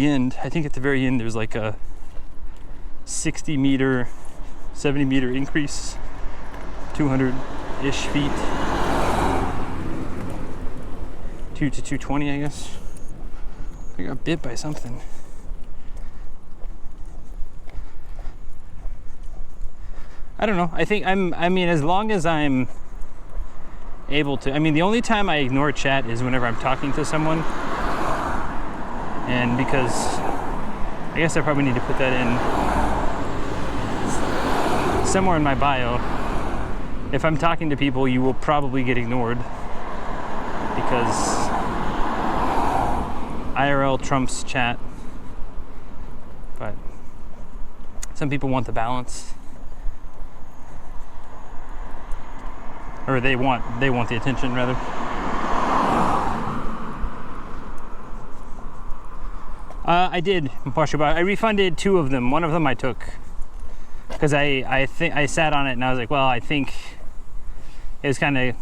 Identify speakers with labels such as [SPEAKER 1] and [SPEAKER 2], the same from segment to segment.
[SPEAKER 1] end, I think at the very end, there's like a 60 meter, 70 meter increase, 200-ish feet. 2 to 220, I guess. I got bit by something. I don't know. I think I mean, as long as I'm able to. I mean, the only time I ignore chat is whenever I'm talking to someone. And because I guess I probably need to put that in somewhere in my bio. If I'm talking to people, you will probably get ignored because IRL trumps chat. But some people want the balance. Or they want the attention, rather. I did, I refunded 2 of them. One of them I took because I sat on it and I was like, well, I think it was kind of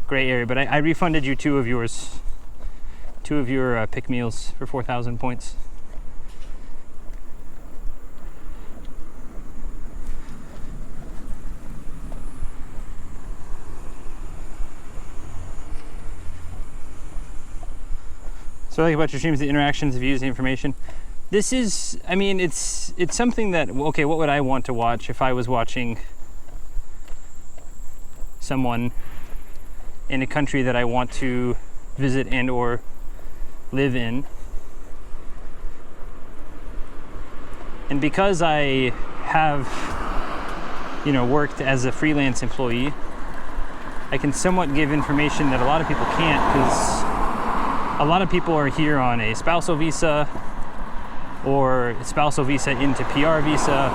[SPEAKER 1] gray area, but I refunded you 2 of yours, 2 of your pick meals for 4,000 points. So I like about your streams, the interactions, the views, the information. This is, I mean, it's something that, okay, what would I want to watch if I was watching someone in a country that I want to visit and or live in? And because I have, worked as a freelance employee, I can somewhat give information that a lot of people can't, because a lot of people are here on a spousal visa or spousal visa into PR visa.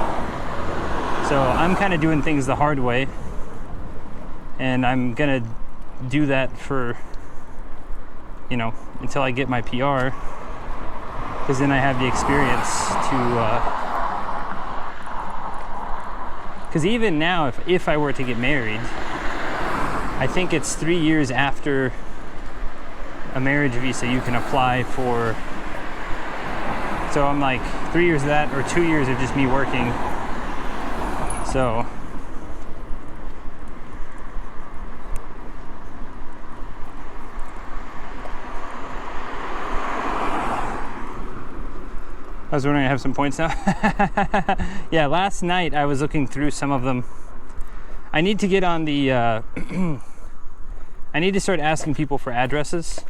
[SPEAKER 1] So I'm kind of doing things the hard way, and I'm gonna do that for, until I get my PR, because then I have the experience to, because even now, if I were to get married, I think it's 3 years after a marriage visa you can apply for. So I'm like 3 years of that, or 2 years of just me working. So I was wondering, I have some points now. Yeah, last night I was looking through some of them. I need to get on the I need to start asking people for addresses.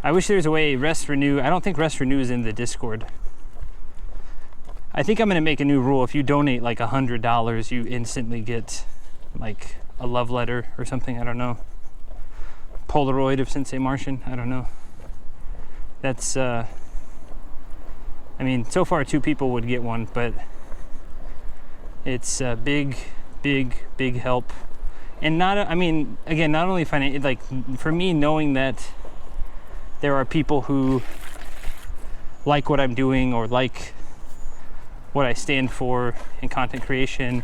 [SPEAKER 1] I wish there was a way Rest Renew. I don't think Rest Renew is in the Discord. I think I'm gonna make a new rule. If you donate like $100, you instantly get like a love letter or something. I don't know. Polaroid of Sensei Martian. I don't know. That's I mean, so far 2 people would get one, but it's a big help. And not only financial, like for me, knowing that there are people who like what I'm doing or like what I stand for in content creation,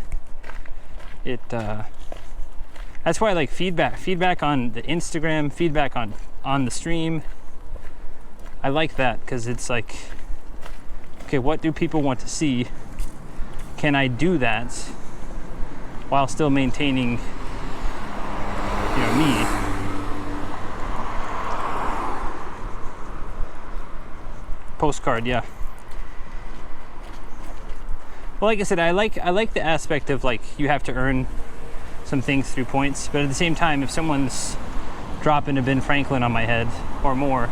[SPEAKER 1] that's why I like feedback on the Instagram, feedback on the stream. I like that because it's like, okay, what do people want to see? Can I do that while still maintaining, me? Postcard, yeah. Well, like I said, I like the aspect of like you have to earn some things through points, but at the same time, if someone's dropping a Ben Franklin on my head or more,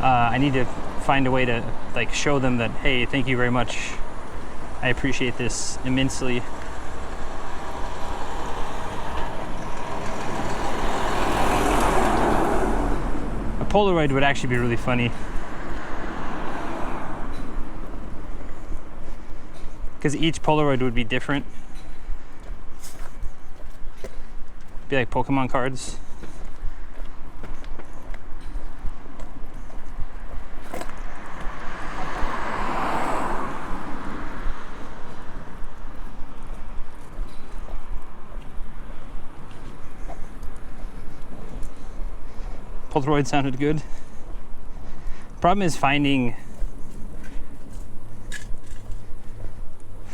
[SPEAKER 1] I need to find a way to like show them that, hey, thank you very much. I appreciate this immensely. A Polaroid would actually be really funny. Because each Polaroid would be different. Be like Pokemon cards. Polaroid sounded good. Problem is finding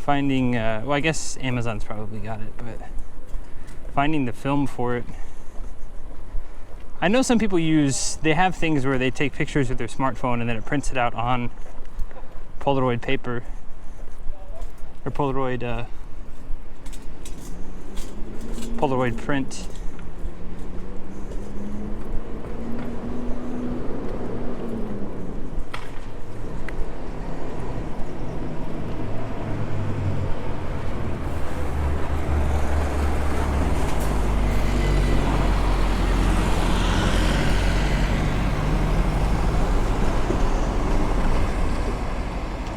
[SPEAKER 1] well, I guess Amazon's probably got it, but finding the film for it. I know some people they have things where they take pictures with their smartphone and then it prints it out on Polaroid paper or Polaroid print.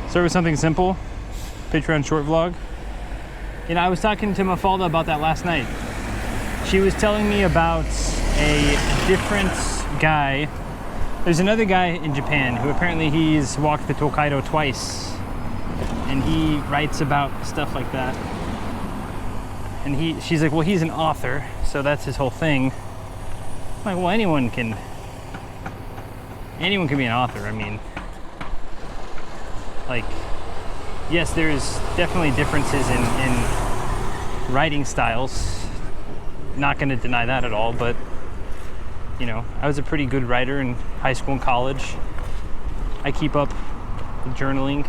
[SPEAKER 1] Start with something simple. Patreon short vlog. You know, I was talking to Mafalda about that last night. She was telling me about a different guy. There's another guy in Japan who apparently he's walked the Tokaido twice. And he writes about stuff like that. And she's like, well, he's an author, so that's his whole thing. I'm like, well, anyone can be an author. I mean, like, yes, there's definitely differences in writing styles. Not going to deny that at all, but, you know, I was a pretty good writer in high school and college. I keep up with journaling,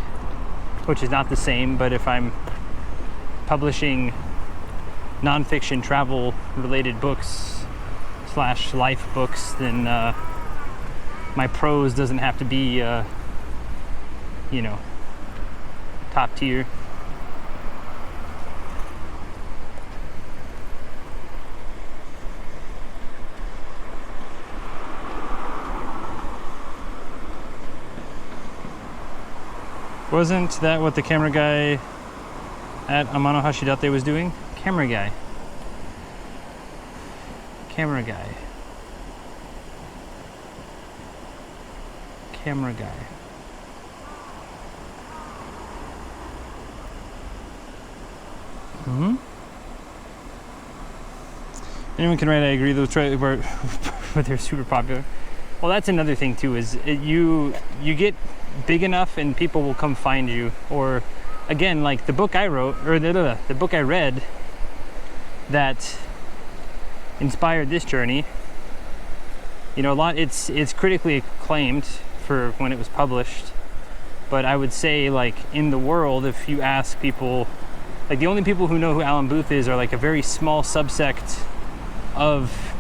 [SPEAKER 1] which is not the same, but if I'm publishing nonfiction travel related books / life books, then my prose doesn't have to be you know, top tier. Wasn't that what the camera guy at Amano Hashidate was doing? Camera guy. Camera guy. Camera guy. Mm-hmm. Anyone can write, I agree, those but they're super popular. Well, that's another thing too, is you get big enough and people will come find you. Or again, like the book I wrote, or the book I read that inspired this journey, you know, it's critically acclaimed for when it was published. But I would say, like, in the world, if you ask people, like, the only people who know who Alan Booth is are like a very small subsect of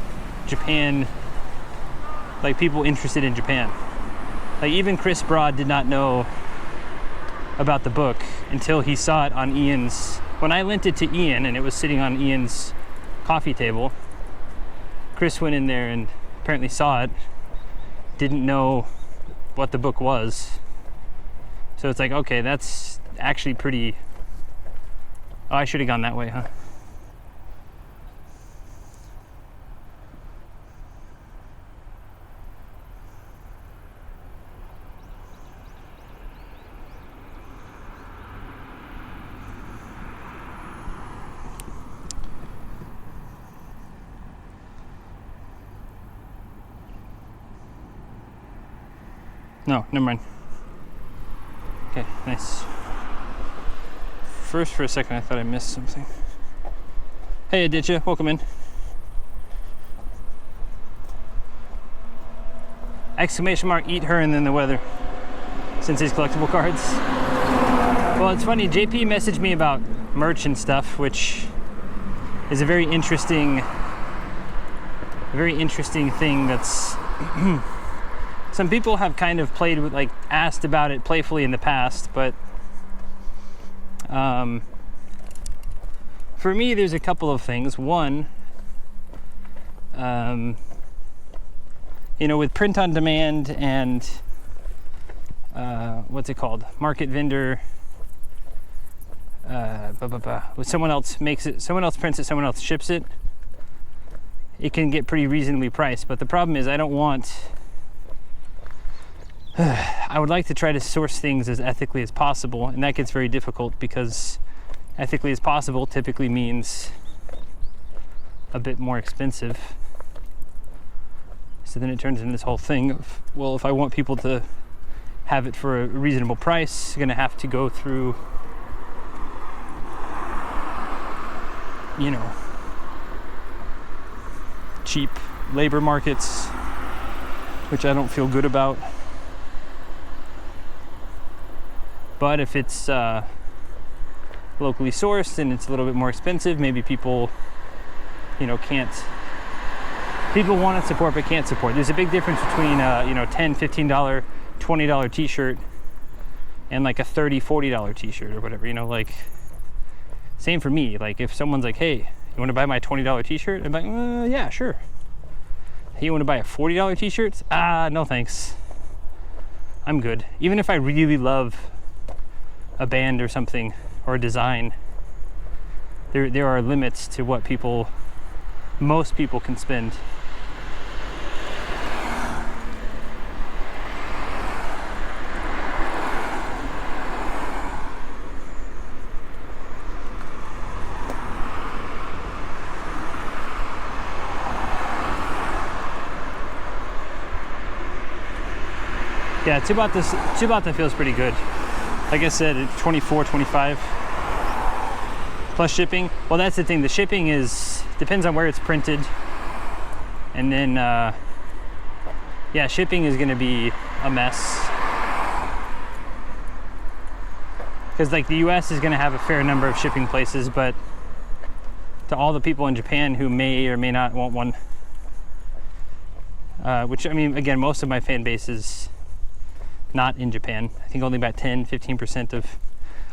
[SPEAKER 1] Japan, like people interested in Japan. Like even Chris Broad did not know about the book until he saw it on Ian's, when I lent it to Ian and it was sitting on Ian's coffee table. Chris went in there and apparently saw it, didn't know what the book was. So it's like, okay, that's actually pretty. Oh, I should have gone that way, huh? No, never mind. Okay, nice. First, for a second, I thought I missed something. Hey, Aditya, welcome in. Exclamation mark, eat her and then the weather. Since his collectible cards. Well, it's funny, JP messaged me about merch and stuff, which is a very interesting thing that's some people have kind of played with, like, asked about it playfully in the past, but for me, there's a couple of things. One, you know, with print on demand and what's it called? Market vendor. When someone else makes it, someone else prints it, someone else ships it. It can get pretty reasonably priced, but the problem is I don't want. I would like to try to source things as ethically as possible, and that gets very difficult because ethically as possible typically means a bit more expensive. So then it turns into this whole thing of, well, if I want people to have it for a reasonable price. Going to have to go through, you know, cheap labor markets, which I don't feel good about. But if it's locally sourced and it's a little bit more expensive, maybe people, you know, people want to support but can't support. There's a big difference between you know, $10, $15, $20 t-shirt and like a $30, $40 t-shirt or whatever, you know, like same for me. Like if someone's like, hey, you want to buy my $20 t-shirt? I'm like, yeah, sure. Hey, you want to buy a $40 t-shirt? No thanks. I'm good. Even if I really love a band or something or a design, there are limits to what most people can spend. Yeah, Chibata feels pretty good. Like I said, it's 24, 25 plus shipping. Well, that's the thing. The shipping depends on where it's printed. And then, yeah, shipping is going to be a mess. Because like the US is going to have a fair number of shipping places, but to all the people in Japan who may or may not want one, which, I mean, again, most of my fan base is not in Japan. I think only about 10-15% of,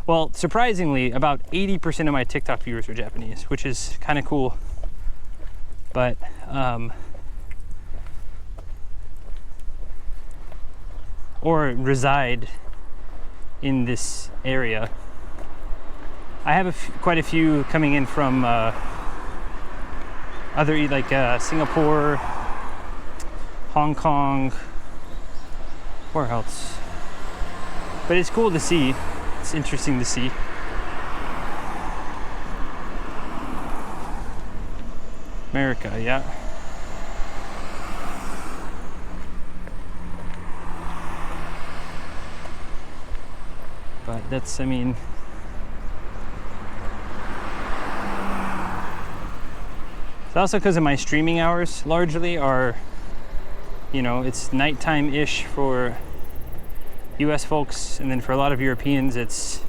[SPEAKER 1] well, surprisingly, about 80% of my TikTok viewers are Japanese, which is kind of cool. But or reside in this area. I have quite a few coming in from other, like Singapore, Hong Kong, where else? But it's cool to see. It's interesting to see. America, yeah. But that's, I mean, it's also because of my streaming hours largely are, you know, it's nighttime-ish for US folks, and then for a lot of Europeans it's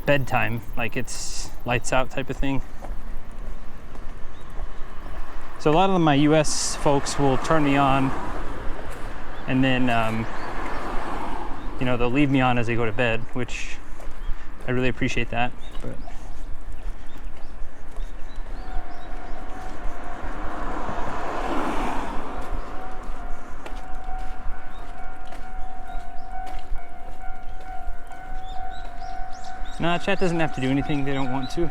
[SPEAKER 1] bedtime, like it's lights out type of thing. So a lot of my US folks will turn me on and then you know, they'll leave me on as they go to bed, which I really appreciate that. But no, chat doesn't have to do anything they don't want to.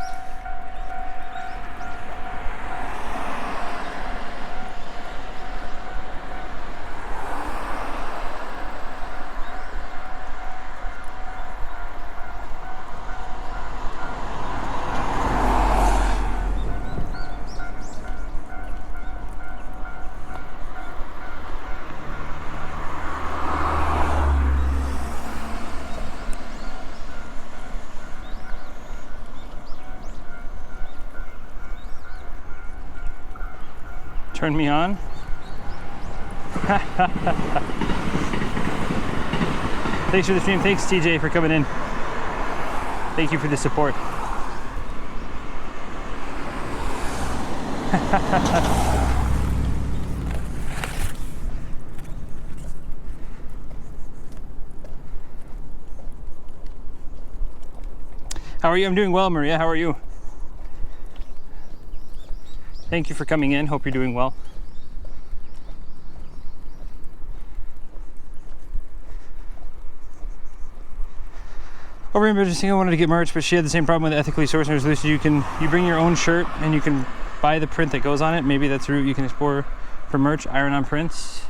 [SPEAKER 1] Turn me on. Thanks for the stream. Thanks, TJ, for coming in. Thank you for the support. How are you? I'm doing well, Maria. How are you? Thank you for coming in. Hope you're doing well. Over in Bridget Single wanted to get merch, but she had the same problem with ethically sourced resolution. You bring your own shirt and you can buy the print that goes on it. Maybe that's a route you can explore for merch. Iron on prints.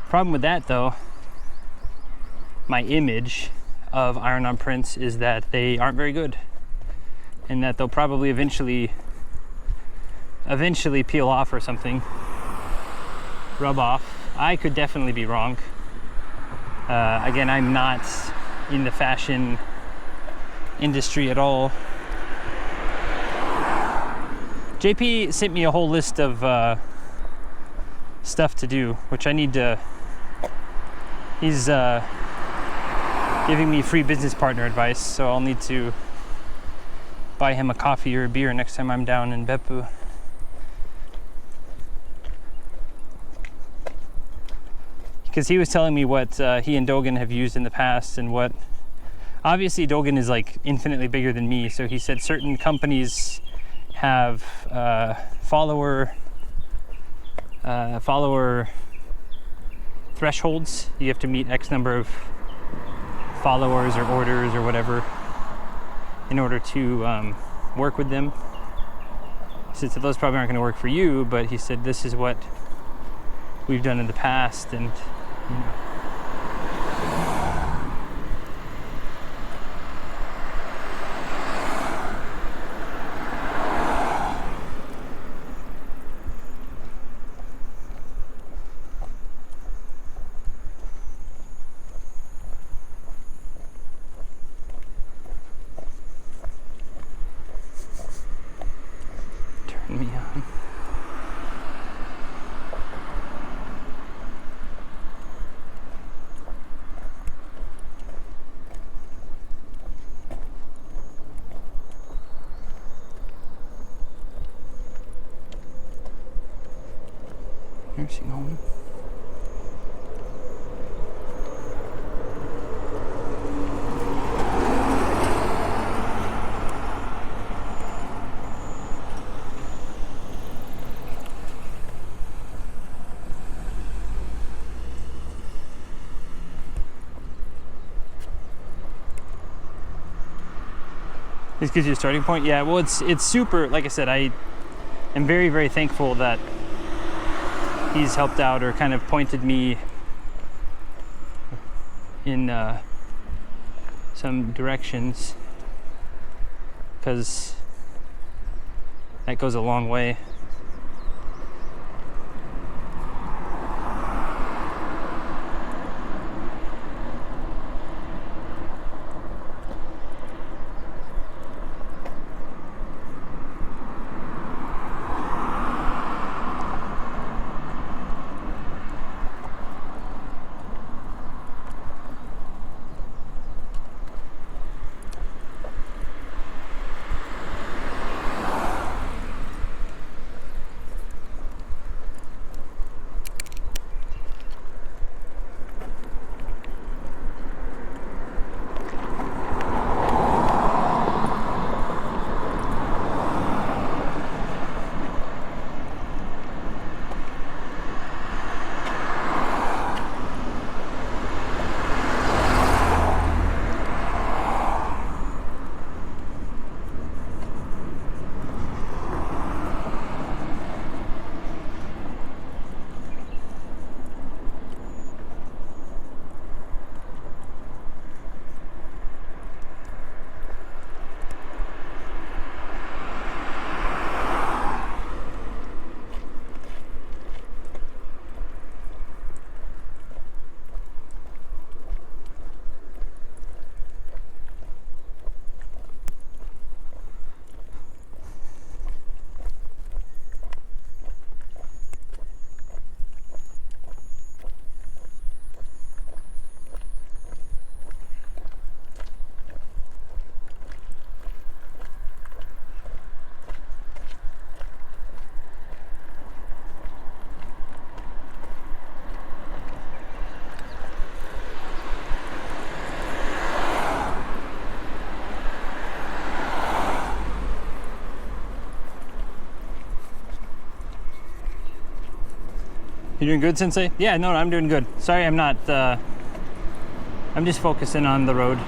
[SPEAKER 1] Problem with that though, my image of iron on prints is that they aren't very good, and that they'll probably eventually peel off or something, rub off. I could definitely be wrong. Again, I'm not in the fashion industry at all. JP sent me a whole list of stuff to do, which I need to. He's giving me free business partner advice, so I'll need to buy him a coffee or a beer next time I'm down in Beppu. Because he was telling me what he and Dogen have used in the past, and what, obviously Dogen is like infinitely bigger than me, so he said certain companies have follower thresholds. You have to meet X number of followers or orders or whatever in order to work with them. He said those probably aren't going to work for you, but he said this is what we've done in the past, and you know. Turn me on. Nursing home. This gives you a starting point. Yeah, well, it's super. Like I said, I am very, very thankful that he's helped out or kind of pointed me in some directions, because that goes a long way. You doing good, Sensei? Yeah, no, I'm doing good. Sorry, I'm not, I'm just focusing on the road.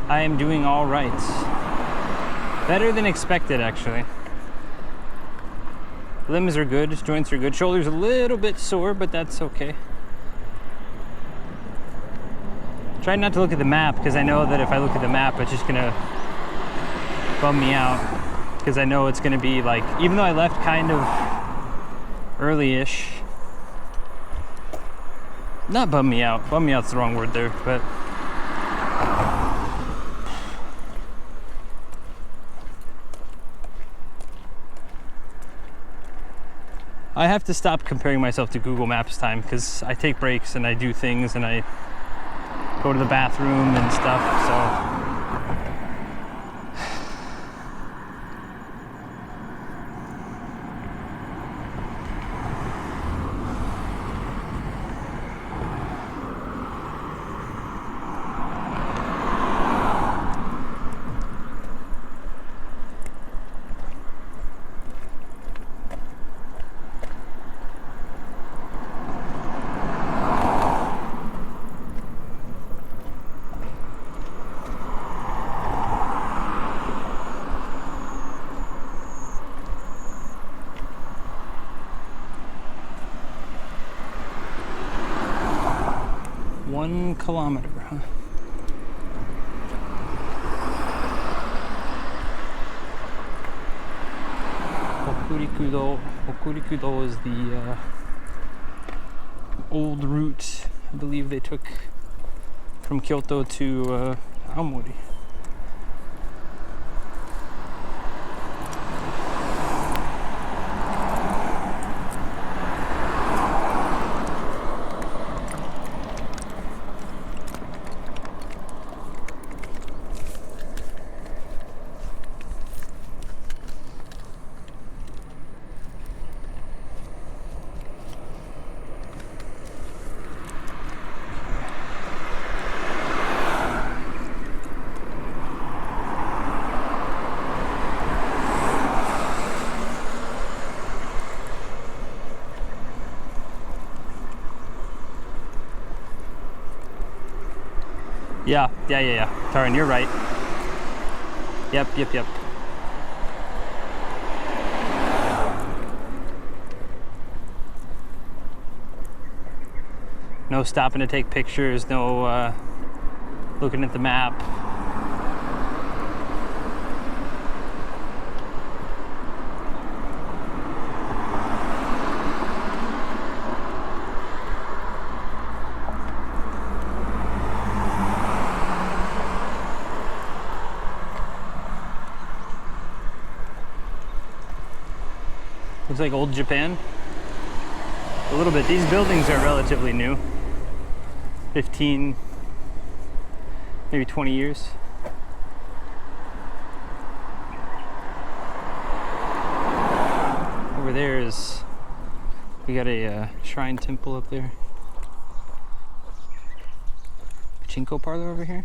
[SPEAKER 1] I am doing all right. Better than expected, actually. Limbs are good, joints are good. Shoulder's a little bit sore, but that's okay. Try not to look at the map, because I know that if I look at the map, it's just gonna bum me out because I know it's going to be like, even though I left kind of early-ish, not bum me out's the wrong word there, but I have to stop comparing myself to Google Maps time because I take breaks and I do things and I go to the bathroom and stuff, so. One kilometer, huh? Hokurikudo. Hokurikudo is the old route I believe they took from Kyoto to Aomori. Yeah. Taran, you're right. Yep. No stopping to take pictures, no looking at the map. Looks like old Japan. A little bit. These buildings are relatively new. 15, maybe 20 years. Over there is, we got a shrine temple up there. Pachinko parlor over here.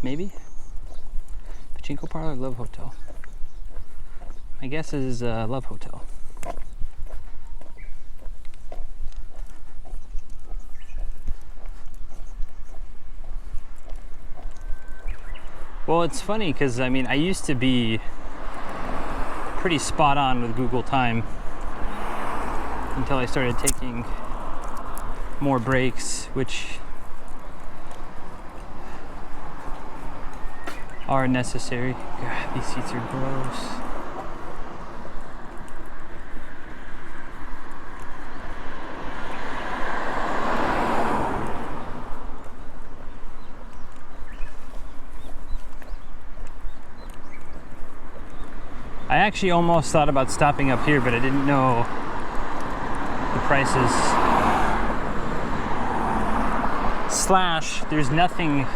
[SPEAKER 1] Maybe. Pachinko parlor, Love Hotel. My guess is Love Hotel. Well, it's funny because I mean, I used to be pretty spot on with Google Time until I started taking more breaks, which are necessary. God, these seats are gross. I actually almost thought about stopping up here, but I didn't know the prices. Slash, there's nothing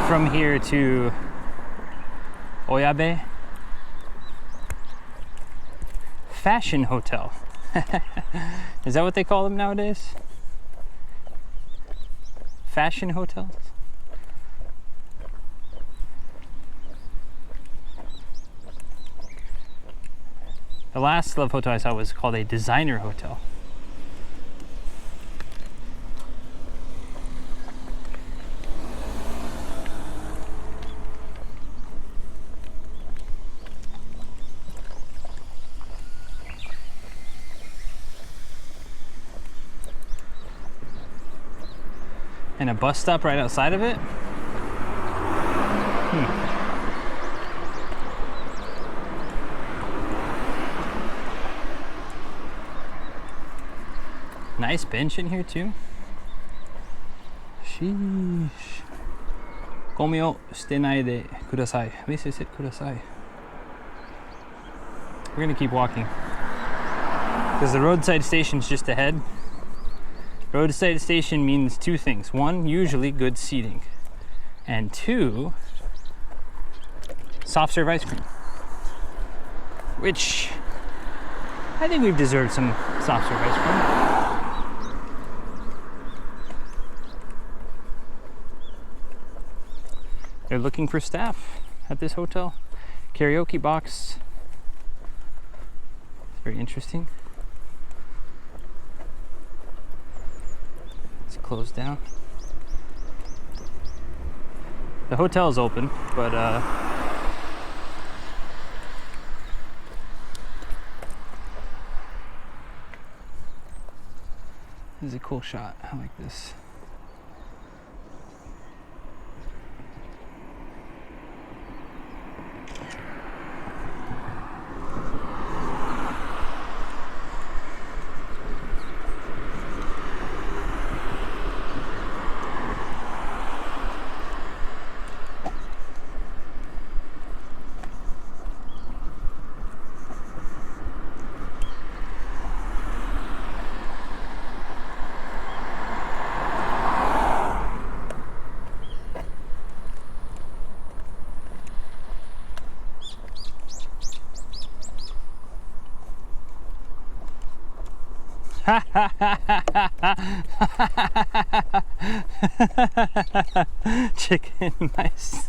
[SPEAKER 1] from here to Oyabe. Fashion Hotel. Is that what they call them nowadays? Fashion hotels? The last Love Hotel I saw was called a designer hotel. And a bus stop right outside of it? nice bench in here too. Sheesh. Gomi o shite de kudasai. Please sit kudasai. We're gonna keep walking because the roadside station's just ahead. Roadside station means two things. One, usually good seating. And two, soft serve ice cream. Which I think we've deserved some soft serve ice cream. They're looking for staff at this hotel. Karaoke box. It's very interesting. It's closed down. The hotel is open, but this is a cool shot. I like this. Chicken mice.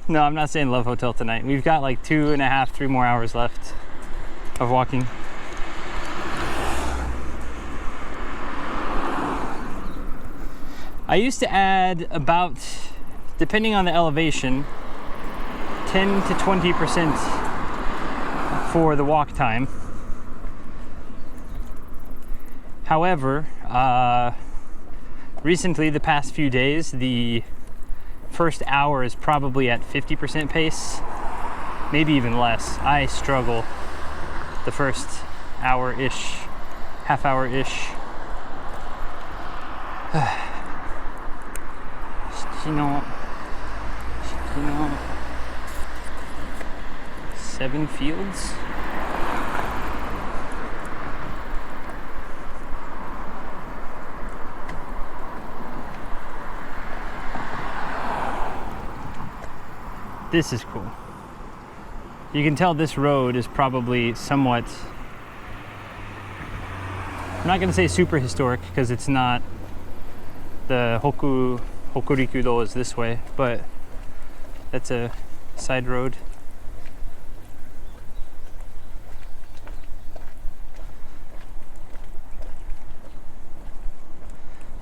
[SPEAKER 1] No, I'm not saying Love Hotel tonight. We've got like 2.5, 3 more hours left of walking. I used to add about, depending on the elevation, 10 to 20% for the walk time. However, recently, the past few days, the first hour is probably at 50% pace, maybe even less. I struggle the first hour-ish, half hour-ish. 7 fields. This is cool. You can tell this road is probably somewhat, I'm not going to say super historic because it's not. The Hokurikudo is this way, but that's a side road.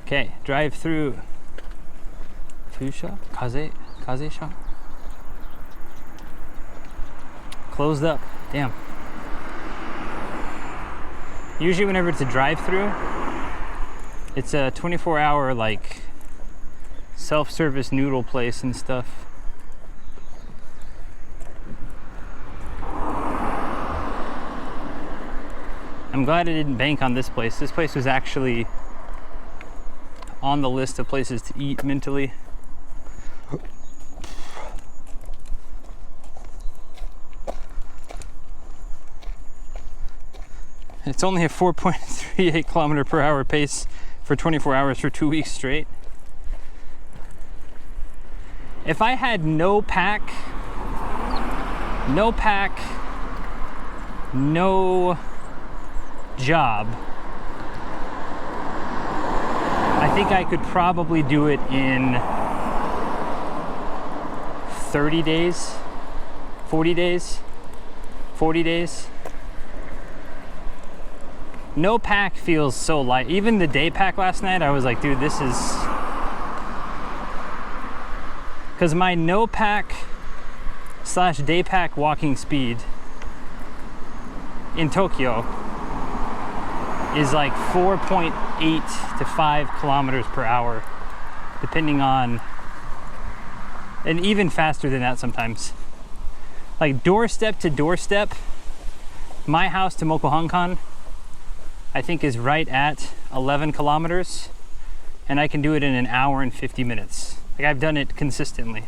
[SPEAKER 1] Okay, drive through Fusha? Kaze-sha? Closed up. Damn. Usually whenever it's a drive-through, it's a 24-hour like self-service noodle place and stuff. I'm glad I didn't bank on this place. This place was actually on the list of places to eat mentally. It's only a 4.38 kilometer per hour pace for 24 hours for 2 weeks straight. If I had no pack, no job, I think I could probably do it in 30 days, 40 days, 40 days. No pack feels so light. Even the day pack last night, I was like, dude, this is... Because my no pack / day pack walking speed in Tokyo is like 4.8 to 5 kilometers per hour, depending on... And even faster than that sometimes. Like doorstep to doorstep, my house to Mokuhankan I think is right at 11 kilometers, and I can do it in an hour and 50 minutes. Like, I've done it consistently.